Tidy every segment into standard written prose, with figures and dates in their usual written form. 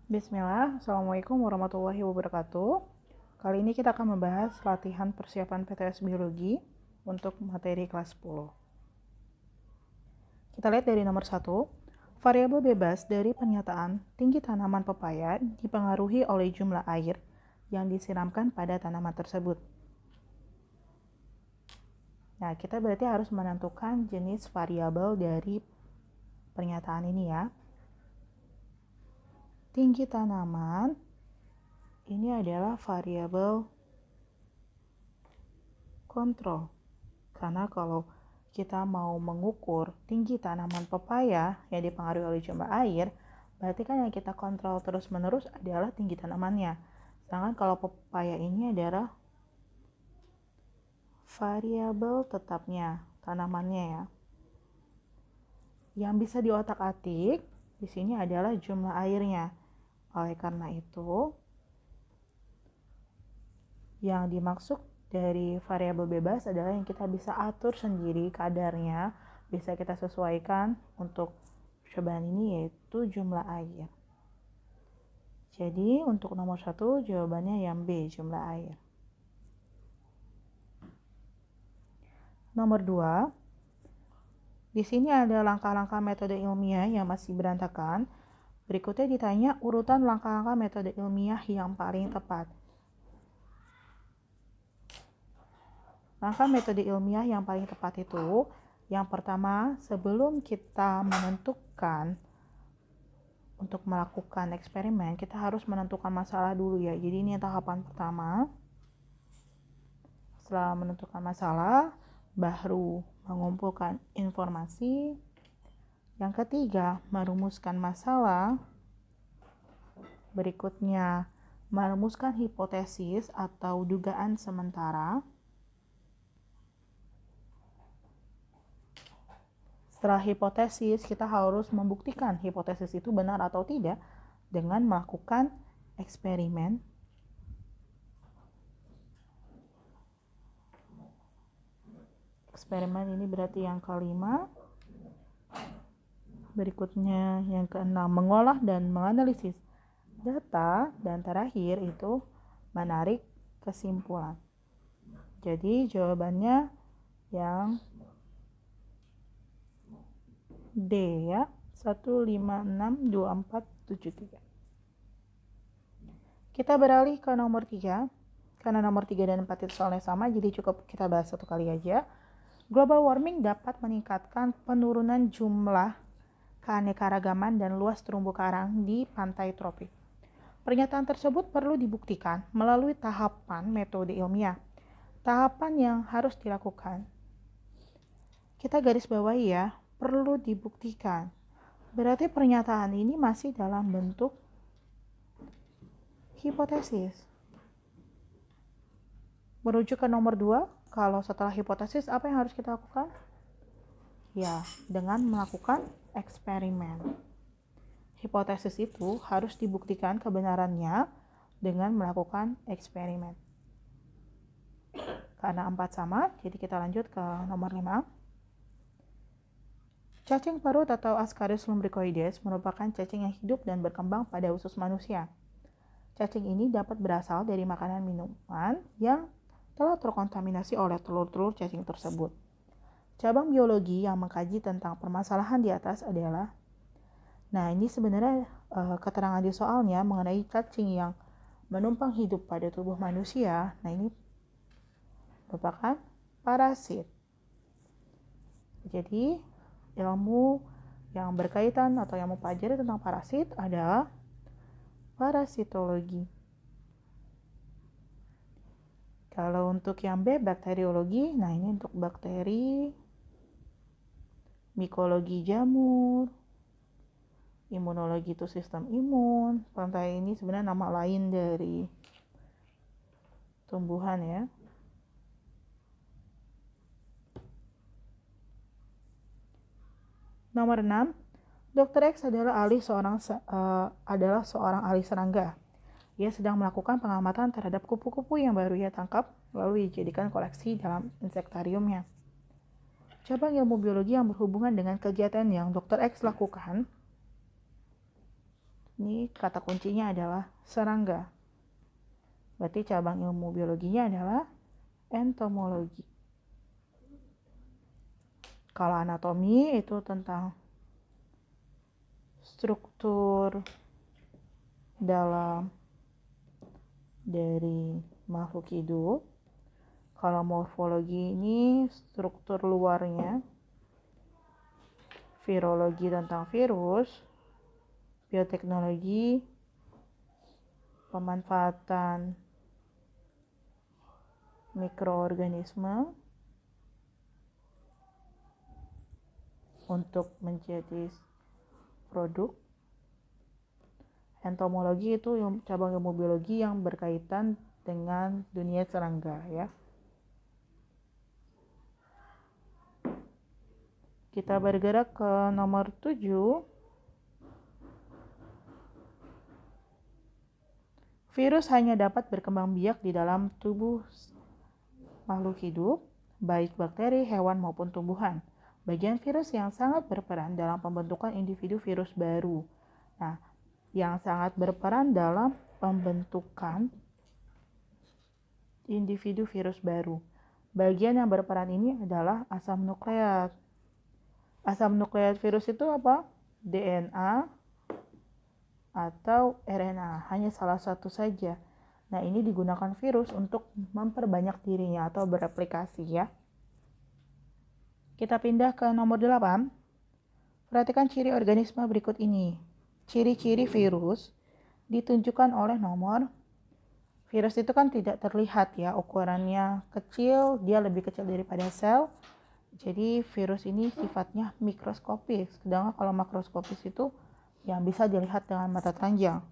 Bismillah, Assalamualaikum warahmatullahi wabarakatuh. Kali ini kita akan membahas latihan persiapan PTS Biologi untuk materi kelas 10. Kita lihat dari nomor 1. Variabel bebas dari pernyataan tinggi tanaman pepaya dipengaruhi oleh jumlah air yang disiramkan pada tanaman tersebut. Nah, kita berarti harus menentukan jenis variabel dari pernyataan ini ya. Tinggi tanaman ini adalah variabel kontrol. Karena kalau kita mau mengukur tinggi tanaman pepaya yang dipengaruhi oleh jumlah air, berarti kan yang kita kontrol terus-menerus adalah tinggi tanamannya. Sedangkan kalau pepaya ini adalah variabel tetapnya, tanamannya ya. Yang bisa diotak-atik di sini adalah jumlah airnya. Oleh karena itu, yang dimaksud dari variabel bebas adalah yang kita bisa atur sendiri kadarnya, bisa kita sesuaikan untuk percobaan ini, yaitu jumlah air. Jadi untuk nomor 1 jawabannya yang B, jumlah air. Nomor 2, di sini ada langkah-langkah metode ilmiah yang masih berantakan. Berikutnya ditanya urutan langkah-langkah metode ilmiah yang paling tepat. Langkah metode ilmiah yang paling tepat itu, yang pertama, sebelum kita menentukan untuk melakukan eksperimen, kita harus menentukan masalah dulu ya. Jadi ini tahapan pertama. Setelah menentukan masalah, baru mengumpulkan informasi. Yang ketiga, merumuskan masalah. Berikutnya, merumuskan hipotesis atau dugaan sementara. Setelah hipotesis, kita harus membuktikan hipotesis itu benar atau tidak dengan melakukan eksperimen. Eksperimen ini berarti yang kelima. Berikutnya yang keenam, mengolah dan menganalisis data. Dan terakhir itu menarik kesimpulan. Jadi jawabannya yang D ya, 1562473. Kita beralih ke nomor 3. Karena nomor 3 dan 4 itu soalnya sama, jadi cukup kita bahas satu kali aja. Global warming dapat meningkatkan penurunan jumlah keanekaragaman dan luas terumbu karang di pantai tropik. Pernyataan tersebut perlu dibuktikan melalui tahapan metode ilmiah. Tahapan yang harus dilakukan, kita garis bawahi ya, perlu dibuktikan. Berarti pernyataan ini masih dalam bentuk hipotesis. Merujuk ke nomor 2, kalau setelah hipotesis apa yang harus kita lakukan? Ya, dengan melakukan eksperimen. Hipotesis itu harus dibuktikan kebenarannya dengan melakukan eksperimen. Karena 4 sama, jadi kita lanjut ke nomor 5. Cacing parut atau Ascaris lumbricoides merupakan cacing yang hidup dan berkembang pada usus manusia. Cacing ini dapat berasal dari makanan minuman yang telah terkontaminasi oleh telur-telur cacing tersebut. Cabang biologi yang mengkaji tentang permasalahan di atas adalah, nah ini sebenarnya keterangan di soalnya mengenai cacing yang menumpang hidup pada tubuh manusia. Nah ini merupakan parasit. Jadi ilmu yang berkaitan atau yang mempelajari tentang parasit adalah parasitologi. Kalau untuk yang B, bakteriologi, nah ini untuk bakteri, mikologi jamur, imunologi itu sistem imun. Pantai ini sebenarnya nama lain dari tumbuhan ya. Nomor 6, Dr. X adalah seorang ahli serangga. Ia sedang melakukan pengamatan terhadap kupu-kupu yang baru ia tangkap, lalu dijadikan koleksi dalam insektariumnya. Cabang ilmu biologi yang berhubungan dengan kegiatan yang Dr. X lakukan Ini kata kuncinya adalah serangga. Berarti cabang ilmu biologinya adalah entomologi. Kalau anatomi itu tentang struktur dalam dari makhluk hidup. Kalau morfologi ini struktur luarnya. Virologi tentang virus. Bioteknologi pemanfaatan mikroorganisme untuk menjadi produk. Entomologi itu cabang ilmu biologi yang berkaitan dengan dunia serangga ya. Kita bergerak ke nomor 7. Virus hanya dapat berkembang biak di dalam tubuh makhluk hidup, baik bakteri, hewan maupun tumbuhan. Bagian virus yang sangat berperan dalam pembentukan individu virus baru. Nah, yang sangat berperan dalam pembentukan individu virus baru. Bagian yang berperan ini adalah asam nukleat. Asam nukleat virus itu apa? DNA atau RNA, hanya salah satu saja. Nah, ini digunakan virus untuk memperbanyak dirinya atau bereplikasi ya. Kita pindah ke nomor 8. Perhatikan ciri organisme berikut ini. Ciri-ciri virus ditunjukkan oleh nomor. Virus itu kan tidak terlihat ya, ukurannya kecil, dia lebih kecil daripada sel. Jadi virus ini sifatnya mikroskopis. Sedangkan kalau makroskopis itu yang bisa dilihat dengan mata telanjang.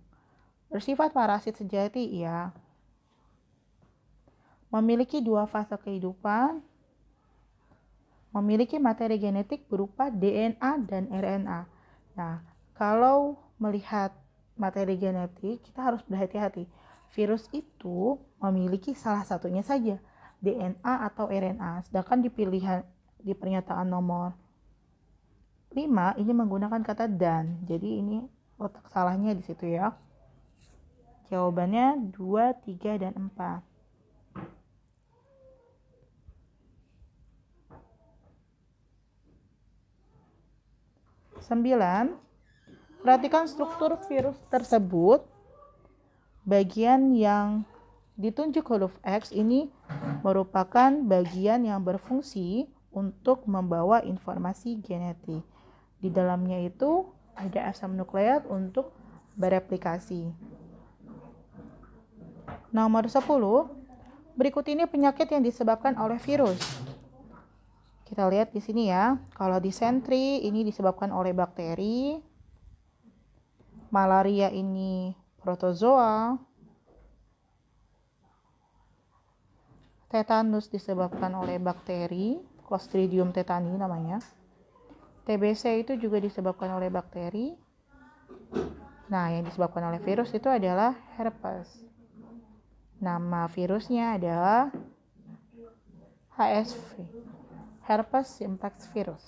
Bersifat parasit sejati ya. Memiliki 2 fase kehidupan. Memiliki materi genetik berupa DNA dan RNA. Nah, kalau melihat materi genetik, kita harus berhati-hati. Virus itu memiliki salah satunya saja, DNA atau RNA. Sedangkan di pernyataan nomor 5 ini menggunakan kata dan. Jadi ini letak salahnya di situ ya. Jawabannya 2, 3, dan 4. 9. Perhatikan struktur virus tersebut. Bagian yang ditunjuk huruf X ini merupakan bagian yang berfungsi untuk membawa informasi genetik. Di dalamnya itu ada asam nukleat untuk bereplikasi. Nomor 10. Berikut ini penyakit yang disebabkan oleh virus. Kita lihat di sini ya. Kalau disentri ini disebabkan oleh bakteri. Malaria ini protozoa. Tetanus disebabkan oleh bakteri, Clostridium tetani namanya. TBC itu juga disebabkan oleh bakteri. Nah, yang disebabkan oleh virus itu adalah herpes. Nama virusnya adalah HSV. Herpes simplex virus.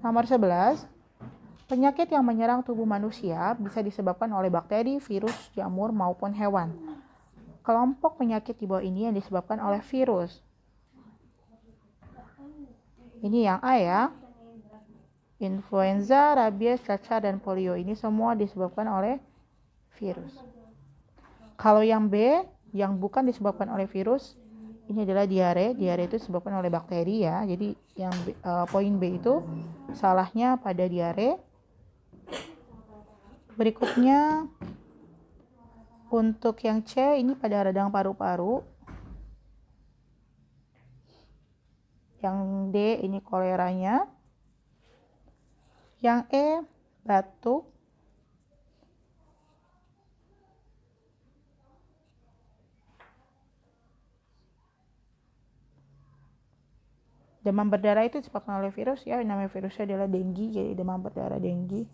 Nomor 11. Penyakit yang menyerang tubuh manusia bisa disebabkan oleh bakteri, virus, jamur, maupun hewan. Kelompok penyakit di bawah ini yang disebabkan oleh virus. Ini yang A ya. Influenza, rabies, cacar, dan polio ini semua disebabkan oleh virus. Kalau yang B, yang bukan disebabkan oleh virus, ini adalah diare. Diare itu disebabkan oleh bakteri ya. Jadi yang poin B itu salahnya pada diare. Berikutnya untuk yang C ini pada radang paru-paru. Yang D ini koleranya. Yang E batuk. Demam berdarah itu disebabkan oleh virus ya. Namanya virusnya adalah denggi, jadi demam berdarah denggi.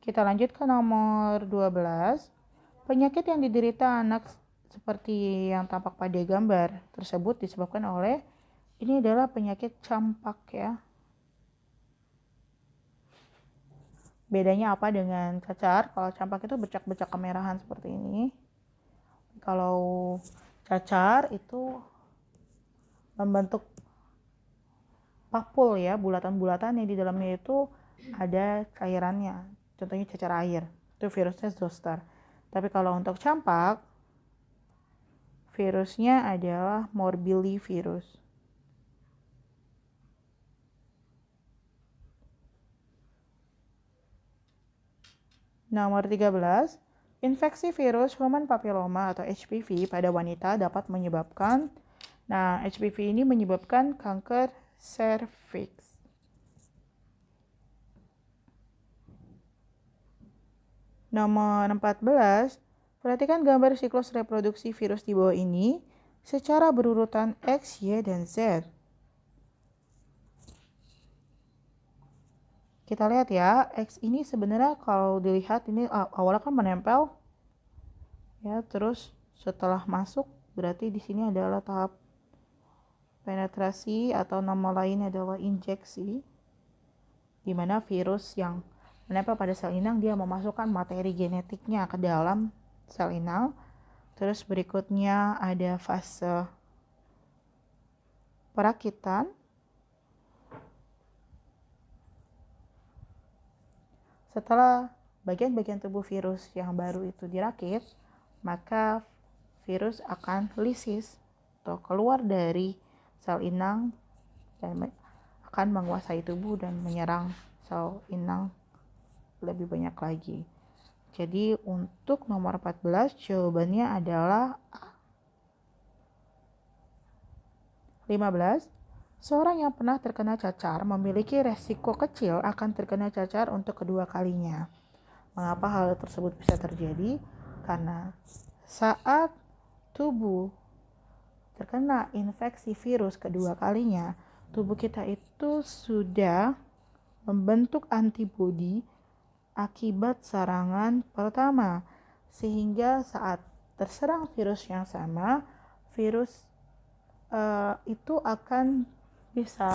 Kita lanjut ke nomor 12. Penyakit yang diderita anak seperti yang tampak pada gambar tersebut disebabkan oleh ini adalah penyakit campak ya. Bedanya apa dengan cacar? Kalau campak itu bercak-bercak kemerahan seperti ini. Kalau cacar itu membentuk papul ya, bulatan-bulatan yang di dalamnya itu ada cairannya. Contohnya cacar air. Itu virusnya zoster. Tapi kalau untuk campak, virusnya adalah morbillivirus. Nomor 13, infeksi virus human papilloma atau HPV pada wanita dapat menyebabkan, HPV ini menyebabkan kanker serviks. Nomor 14, perhatikan gambar siklus reproduksi virus di bawah ini secara berurutan X, Y, dan Z. Kita lihat ya, X ini sebenarnya kalau dilihat ini awalnya kan menempel ya, terus setelah masuk berarti di sini adalah tahap penetrasi atau nama lain adalah injeksi, di mana virus yang menempel pada sel inang dia memasukkan materi genetiknya ke dalam sel inang. Terus berikutnya ada fase perakitan. Setelah bagian-bagian tubuh virus yang baru itu dirakit, maka virus akan lisis atau keluar dari sel inang dan akan menguasai tubuh dan menyerang sel inang lebih banyak lagi. Jadi untuk nomor 14 jawabannya adalah A. 15. Seorang yang pernah terkena cacar memiliki resiko kecil akan terkena cacar untuk kedua kalinya. Mengapa hal tersebut bisa terjadi? Karena saat tubuh terkena infeksi virus kedua kalinya, tubuh kita itu sudah membentuk antibodi akibat serangan pertama. Sehingga saat terserang virus yang sama, virus itu akan bisa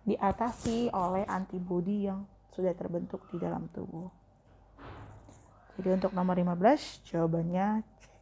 diatasi oleh antibodi yang sudah terbentuk di dalam tubuh. Jadi untuk nomor 15 jawabannya C.